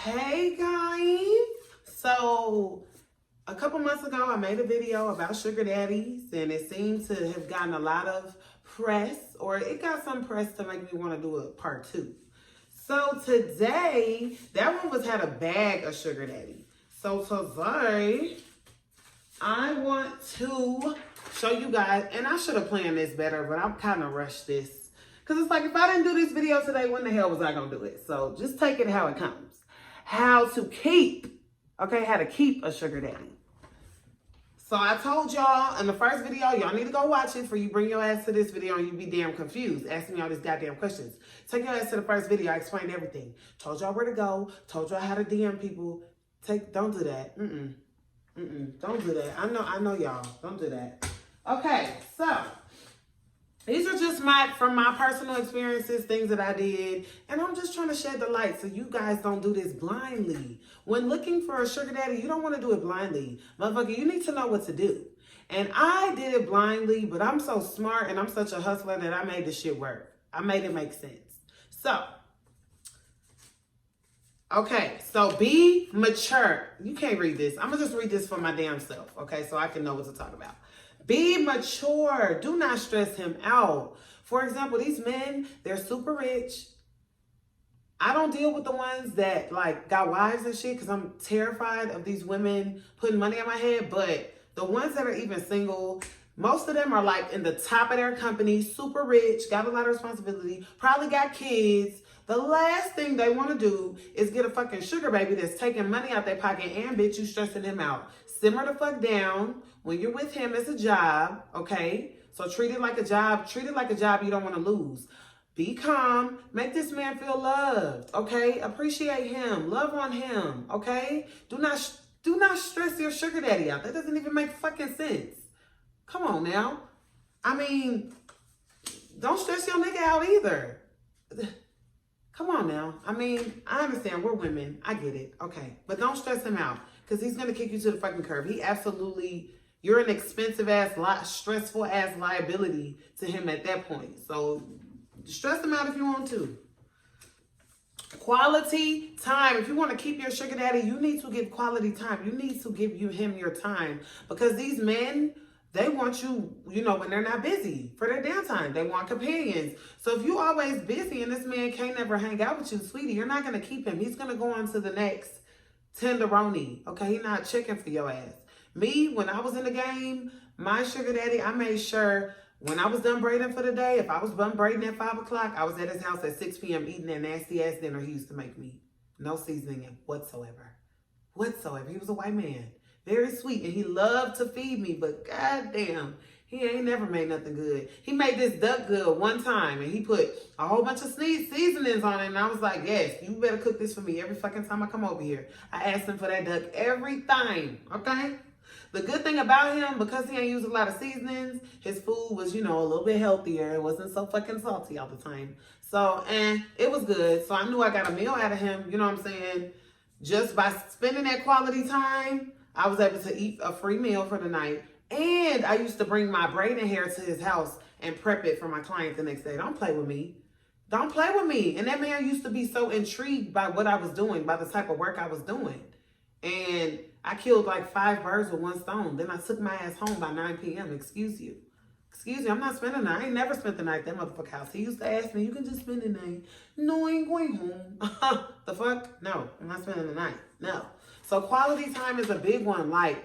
Hey guys, so a couple months ago I made a video about sugar daddies and it seemed to have gotten a lot of press, or it got some press to make me want to do a part two. So today, that one had a bag of sugar daddy. So today, I want to show you guys, and I should have planned this better, but I'm kind of rushed this. Because it's like, if I didn't do this video today, when the hell was I going to do it? So just take it how it comes. How to keep a sugar daddy. So I told y'all in the first video, y'all need to go watch it before you bring your ass to this video and you be damn confused, asking me all these goddamn questions. Take your ass to the first video. I explained everything. Told y'all where to go. Told y'all how to DM people. Don't do that. Don't do that. I know y'all. Don't do that. Okay, so these are just from my personal experiences, things that I did, and I'm just trying to shed the light so you guys don't do this blindly. When looking for a sugar daddy, you don't want to do it blindly. Motherfucker, you need to know what to do. And I did it blindly, but I'm so smart and I'm such a hustler that I made this shit work. I made it make sense. So, okay, so be mature. You can't read this. I'm going to just read this for my damn self, okay, so I can know what to talk about. Be mature. Do not stress him out. For example, these men, they're super rich. I don't deal with the ones that like got wives and shit because I'm terrified of these women putting money on my head. But the ones that are even single, most of them are like in the top of their company, super rich, got a lot of responsibility, probably got kids. The last thing they want to do is get a fucking sugar baby that's taking money out their pocket and bitch, you stressing him out. Simmer the fuck down. When you're with him, it's a job, okay? So treat it like a job. Treat it like a job you don't want to lose. Be calm. Make this man feel loved, okay? Appreciate him. Love on him, okay? Do not stress your sugar daddy out. That doesn't even make fucking sense. Come on now. I mean, don't stress your nigga out either. Come on now. I mean, I understand. We're women. I get it. Okay. But don't stress him out because he's going to kick you to the fucking curb. You're an expensive ass, stressful ass liability to him at that point. So stress him out if you want to. Quality time. If you want to keep your sugar daddy, you need to give quality time. You need to give him your time because these men, they want you, when they're not busy for their downtime. They want companions. So if you always busy and this man can't never hang out with you, sweetie, you're not going to keep him. He's going to go on to the next tenderoni. Okay, he's not checking for your ass. Me, when I was in the game, my sugar daddy, I made sure when I was done braiding for the day, if I was done braiding at 5 o'clock, I was at his house at 6 p.m. eating that nasty ass dinner he used to make me. No seasoning whatsoever. He was a white man. Very sweet, and he loved to feed me, but goddamn, he ain't never made nothing good. He made this duck good one time, and he put a whole bunch of seasonings on it, and I was like, yes, you better cook this for me every fucking time I come over here. I asked him for that duck every time, okay? The good thing about him, because he ain't used a lot of seasonings, his food was, a little bit healthier. It wasn't so fucking salty all the time. So, and it was good. So I knew I got a meal out of him, you know what I'm saying? Just by spending that quality time, I was able to eat a free meal for the night. And I used to bring my braiding hair to his house and prep it for my client the next day. Don't play with me. Don't play with me. And that man used to be so intrigued by what I was doing, by the type of work I was doing. And I killed like 5 birds with one stone. Then I took my ass home by 9 p.m. Excuse me, I'm not spending the night. I ain't never spent the night at that motherfucker house. He used to ask me, you can just spend the night. No, I ain't going home. The fuck? No, I'm not spending the night. No. So quality time is a big one. Like,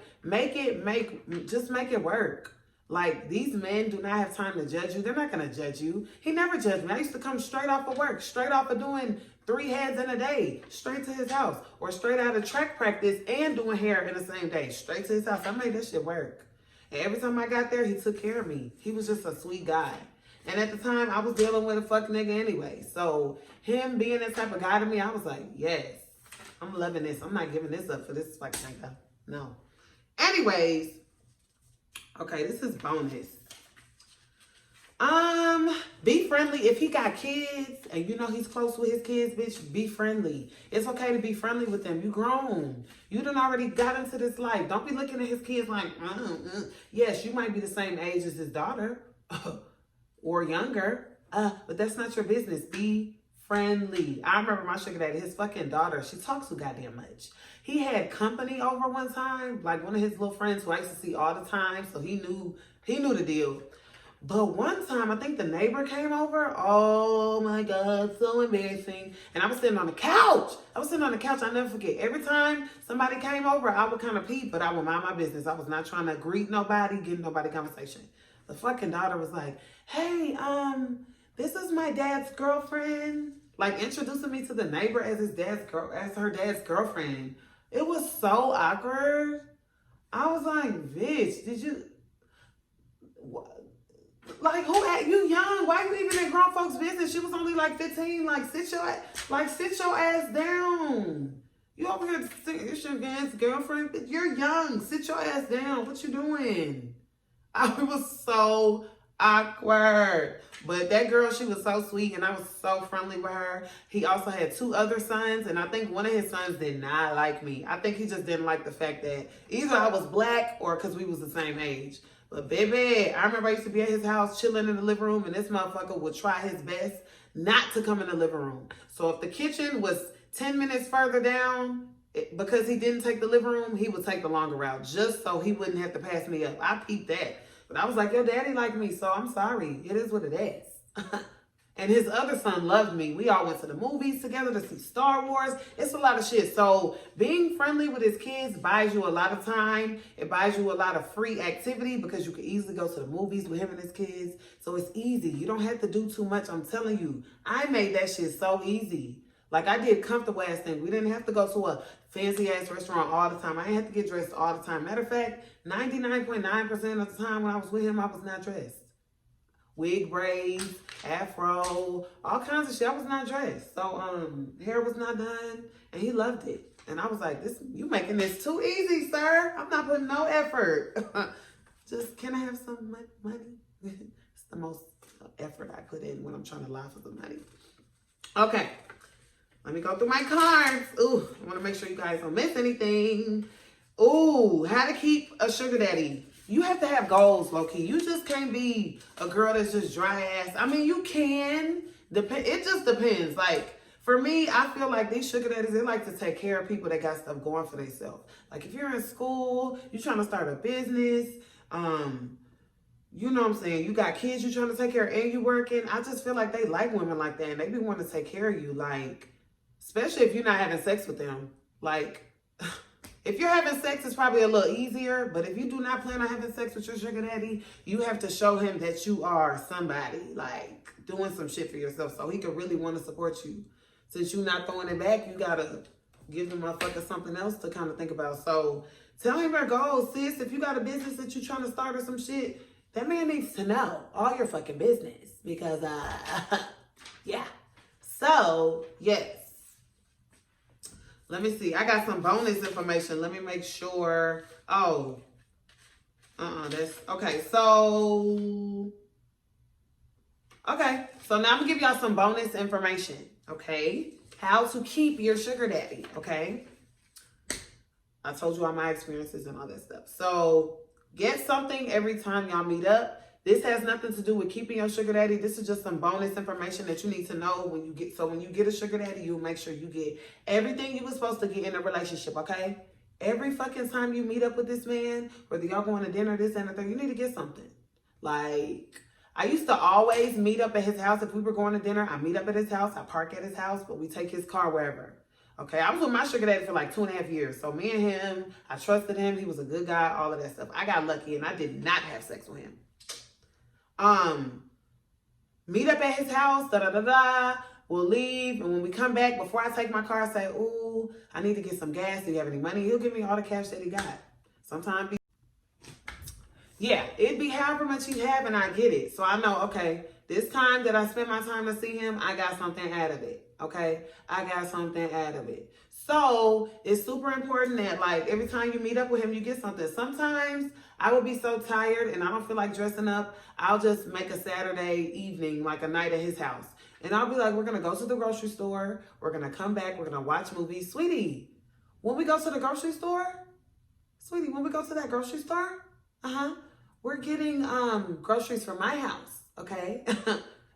just make it work. Like, these men do not have time to judge you. They're not going to judge you. He never judged me. I used to come straight off of work, straight off of doing 3 heads in a day, straight to his house, or straight out of track practice and doing hair in the same day, straight to his house. I made that shit work. And every time I got there, he took care of me. He was just a sweet guy. And at the time, I was dealing with a fuck nigga anyway. So him being that type of guy to me, I was like, yes, I'm loving this. I'm not giving this up for this fucking nigga. No. Anyways, okay, this is bonus. Be friendly. If he got kids and he's close with his kids, bitch, be friendly. It's okay to be friendly with them. You grown. You done already got into this life. Don't be looking at his kids like, Yes, you might be the same age as his daughter or younger, but that's not your business. Be friendly. I remember my sugar daddy, his fucking daughter, she talks too goddamn much. He had company over one time, like one of his little friends who I used to see all the time, so he knew the deal. But one time, I think the neighbor came over. Oh my God, so embarrassing. And I was sitting on the couch. I'll never forget. Every time somebody came over, I would kind of peep, but I would mind my business. I was not trying to greet nobody, get nobody conversation. The fucking daughter was like, hey, this is my dad's girlfriend. Like introducing me to the neighbor as her dad's girlfriend. It was so awkward. I was like, bitch, did you... Like, who at you young? Why you even in grown folks' business? She was only like 15. Like, sit your ass down. You over here, it's your dad's girlfriend. You're young. Sit your ass down. What you doing? I was so awkward. But that girl, she was so sweet, and I was so friendly with her. He also had 2 other sons, and I think one of his sons did not like me. I think he just didn't like the fact that either I was black or because we was the same age. But baby, I remember I used to be at his house chilling in the living room, and this motherfucker would try his best not to come in the living room. So if the kitchen was 10 minutes further down, because he didn't take the living room, he would take the longer route just so he wouldn't have to pass me up. I peeped that. But I was like, your daddy liked me, so I'm sorry. It is what it is. And his other son loved me. We all went to the movies together to see Star Wars. It's a lot of shit. So being friendly with his kids buys you a lot of time. It buys you a lot of free activity because you can easily go to the movies with him and his kids. So it's easy. You don't have to do too much. I'm telling you, I made that shit so easy. Like I did comfortable ass things. We didn't have to go to a fancy ass restaurant all the time. I didn't have to get dressed all the time. Matter of fact, 99.9% of the time when I was with him, I was not dressed. Wig braids, afro, all kinds of shit. I was not dressed. So hair was not done, and he loved it. And I was like, you making this too easy, sir. I'm not putting no effort. Just, can I have some money? It's the most effort I put in when I'm trying to lie for some money. Okay, let me go through my cards. Ooh, I want to make sure you guys don't miss anything. Ooh, how to keep a sugar daddy. You have to have goals, low-key. You just can't be a girl that's just dry ass. I mean, you can. It just depends. Like, for me, I feel like these sugar daddies, they like to take care of people that got stuff going for themselves. Like, if you're in school, you're trying to start a business, you know what I'm saying? You got kids you're trying to take care of and you working. I just feel like they like women like that. And they be wanting to take care of you. Like, especially if you're not having sex with them. Like... If you're having sex, it's probably a little easier. But if you do not plan on having sex with your sugar daddy, you have to show him that you are somebody, like doing some shit for yourself, so he can really want to support you. Since you're not throwing it back, you got to give the motherfucker something else to kind of think about. So tell him your goals, sis. If you got a business that you're trying to start or some shit, that man needs to know all your fucking business. Because, yeah. So, yes. Let me see. I got some bonus information. Let me make sure. Oh. That's... Okay, so... Okay. So now I'm going to give y'all some bonus information. Okay? How to keep your sugar daddy. Okay? I told you all my experiences and all that stuff. So, get something every time y'all meet up. This has nothing to do with keeping your sugar daddy. This is just some bonus information that you need to know when you get. So when you get a sugar daddy, you'll make sure you get everything you were supposed to get in a relationship, okay? Every fucking time you meet up with this man, whether y'all going to dinner, this and the thing, you need to get something. Like, I used to always meet up at his house. If we were going to dinner, I meet up at his house. I park at his house, but we take his car wherever. Okay, I was with my sugar daddy for like 2.5 years. So me and him, I trusted him. He was a good guy, all of that stuff. I got lucky and I did not have sex with him. Meet up at his house, we'll leave, and when we come back, before I take my car, I say, ooh, I need to get some gas. Do you have any money? He'll give me all the cash that he got. Sometimes, yeah, it'd be however much he have, and I get it. So I know, okay, this time that I spend my time to see him, I got something out of it, okay? I got something out of it. So it's super important that, like, every time you meet up with him, you get something. Sometimes I would be so tired and I don't feel like dressing up. I'll just make a Saturday evening, like a night at his house. And I'll be like, we're going to go to the grocery store. We're going to come back. We're going to watch movies. Sweetie, when we go to the grocery store, we're getting groceries for my house, okay?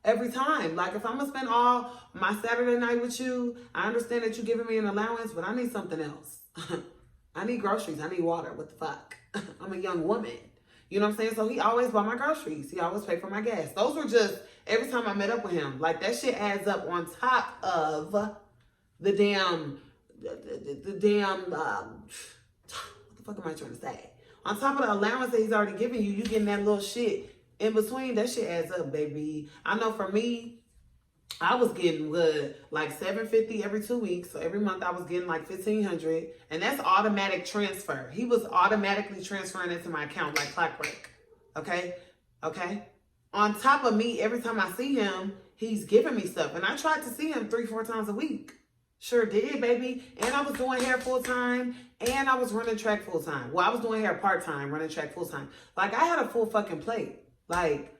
every time. Like, if I'm gonna spend all my Saturday night with you, I understand that you're giving me an allowance, but I need something else. I need groceries. I need water. What the fuck? I'm a young woman. You know what I'm saying? So he always bought my groceries. He always paid for my gas. Those were just, every time I met up with him, like, that shit adds up on top of the damn, what the fuck am I trying to say? On top of the allowance that he's already giving you, you getting that little shit in between. That shit adds up, baby. I know for me, I was getting good, like $750 every 2 weeks. So every month I was getting like $1,500, and that's automatic transfer. He was automatically transferring it to my account like clockwork. Okay, okay. On top of me, every time I see him, he's giving me stuff, and I tried to see him 3-4 times a week. Sure did, baby. And I was doing hair full time, and I was running track full time. Well, I was doing hair part time, running track full time. Like, I had a full fucking plate. Like,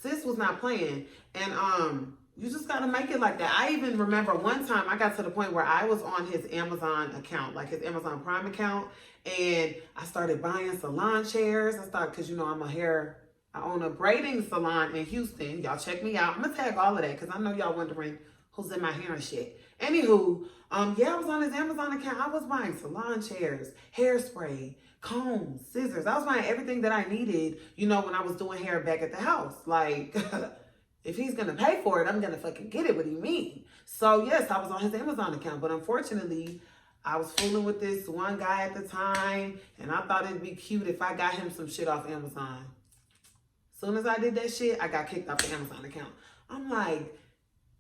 sis was not playing, and you just gotta make it like that. I even remember one time I got to the point where I was on his Amazon account, like his Amazon Prime account, and I started buying salon chairs. I started, because, you know, I own a braiding salon in Houston. Y'all check me out. I'm gonna tag all of that because I know y'all wondering who's in my hair and shit. Anywho, yeah, I was on his Amazon account. I was buying salon chairs, hairspray, combs, scissors. I was buying everything that I needed, you know, when I was doing hair back at the house. Like, if he's gonna pay for it, I'm gonna fucking get it. What do you mean? So yes, I was on his Amazon account, but unfortunately, I was fooling with this one guy at the time, and I thought it'd be cute if I got him some shit off Amazon. As soon as I did that shit, I got kicked off the Amazon account. I'm like,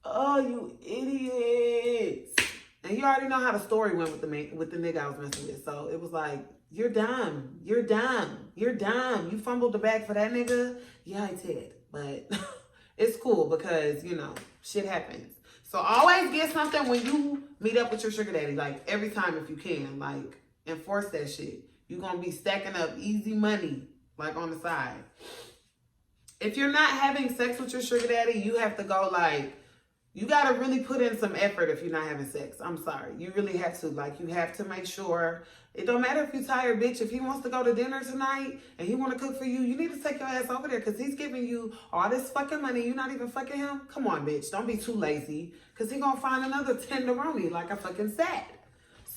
oh, you idiots. And you already know how the story went with the nigga I was messing with. So it was like, you're dumb. You're dumb. You're dumb. You fumbled the bag for that nigga? Yeah, I did. But it's cool because, you know, shit happens. So always get something when you meet up with your sugar daddy. Like, every time if you can. Like, enforce that shit. You're going to be stacking up easy money, like, on the side. If you're not having sex with your sugar daddy, you have to go, like, you got to really put in some effort if you're not having sex. I'm sorry. You really have to. Like, you have to make sure. It don't matter if you're tired, bitch. If he wants to go to dinner tonight and he want to cook for you, you need to take your ass over there because he's giving you all this fucking money. You're not even fucking him. Come on, bitch. Don't be too lazy because he going to find another tenderoni like I fucking said.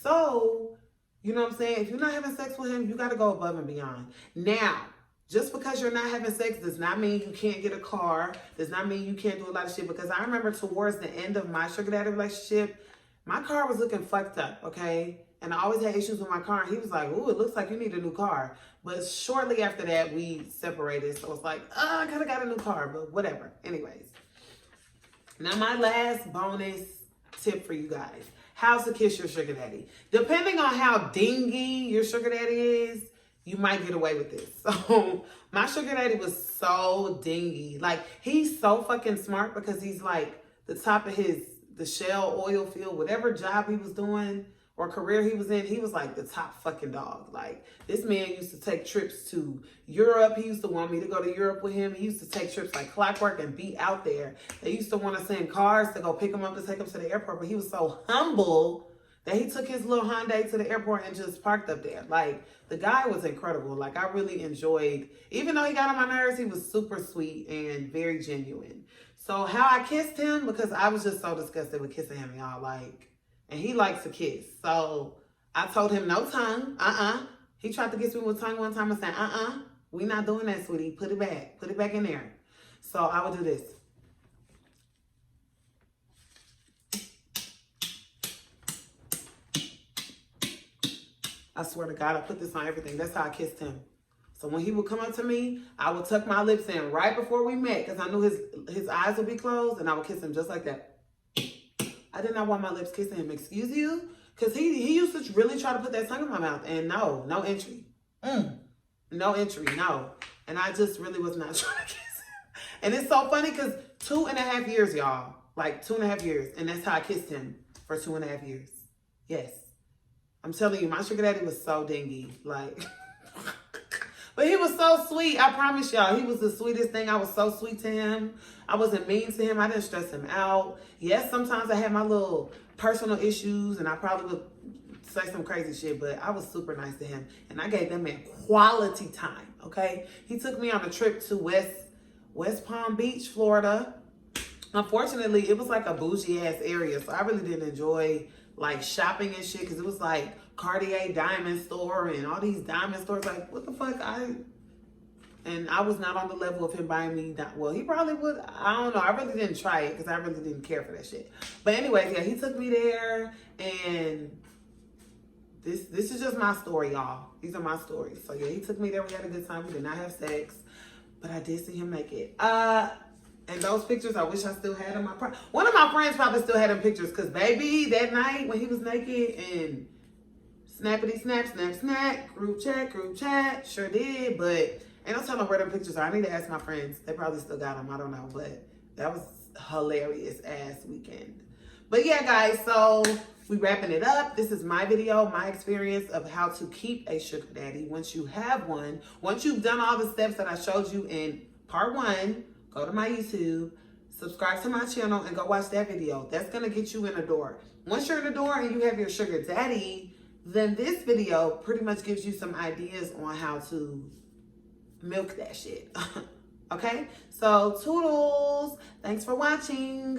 So, you know what I'm saying? If you're not having sex with him, you got to go above and beyond. Now, just because you're not having sex does not mean you can't get a car. Does not mean you can't do a lot of shit. Because I remember towards the end of my sugar daddy relationship, my car was looking fucked up, okay? And I always had issues with my car. And he was like, ooh, it looks like you need a new car. But shortly after that, we separated. So it's like, oh, I could have got a new car, but whatever. Anyways. Now, my last bonus tip for you guys. How to kiss your sugar daddy. Depending on how dingy your sugar daddy is, you might get away with this. So my sugar daddy was so dingy. Like, he's so fucking smart because he's like the top of the shell oil field, whatever job he was doing or career he was in, he was like the top fucking dog. Like, this man used to take trips to Europe. He used to want me to go to Europe with him. He used to take trips like clockwork and be out there. They used to want to send cars to go pick him up to take him to the airport, but he was so humble that he took his little Hyundai to the airport and just parked up there. Like, the guy was incredible. Like, I really enjoyed, even though he got on my nerves, he was super sweet and very genuine. So how I kissed him, because I was just so disgusted with kissing him, y'all. Like, and he likes to kiss. So I told him no tongue. He tried to kiss me with tongue one time. I said, we not doing that, sweetie. Put it back. Put it back in there. So I would do this. I swear to God, I put this on everything. That's how I kissed him. So when he would come up to me, I would tuck my lips in right before we met because I knew his eyes would be closed, and I would kiss him just like that. I did not want my lips kissing him. Excuse you? Because he used to really try to put that tongue in my mouth, and no entry. No entry, no. And I just really was not trying to kiss him. And it's so funny because 2.5 years, y'all. Like 2.5 years. And that's how I kissed him for 2.5 years. Yes. I'm telling you, my sugar daddy was so dingy. Like, but he was so sweet. I promise y'all, he was the sweetest thing. I was so sweet to him. I wasn't mean to him. I didn't stress him out. Yes, sometimes I had my little personal issues and I probably would say some crazy shit, but I was super nice to him. And I gave that man quality time, okay? He took me on a trip to West Palm Beach, Florida. unfortunately, it was like a bougie ass area, so I really didn't enjoy like shopping and shit, because it was like Cartier diamond store and all these diamond stores. Like, what the fuck? And I was not on the level of him buying me that. Well, he probably would. I don't know. I really didn't try it because I really didn't care for that shit. But anyways, yeah, he took me there, and this is just my story, y'all. These are my stories. So yeah, he took me there. We had a good time. We did not have sex, but I did see him naked. And those pictures, I wish I still had them. One of my friends probably still had them pictures, because baby, that night when he was naked and snappity snap, snap, snap, group chat, sure did, but ain't no telling where them pictures are. I need to ask my friends. They probably still got them. I don't know, but that was hilarious ass weekend. But yeah, guys, so we wrapping it up. This is my video, my experience of how to keep a sugar daddy once you have one. Once you've done all the steps that I showed you in part 1, go to my YouTube, subscribe to my channel, and go watch that video. That's going to get you in the door. Once you're in the door and you have your sugar daddy, then this video pretty much gives you some ideas on how to milk that shit. Okay? So, toodles. Thanks for watching.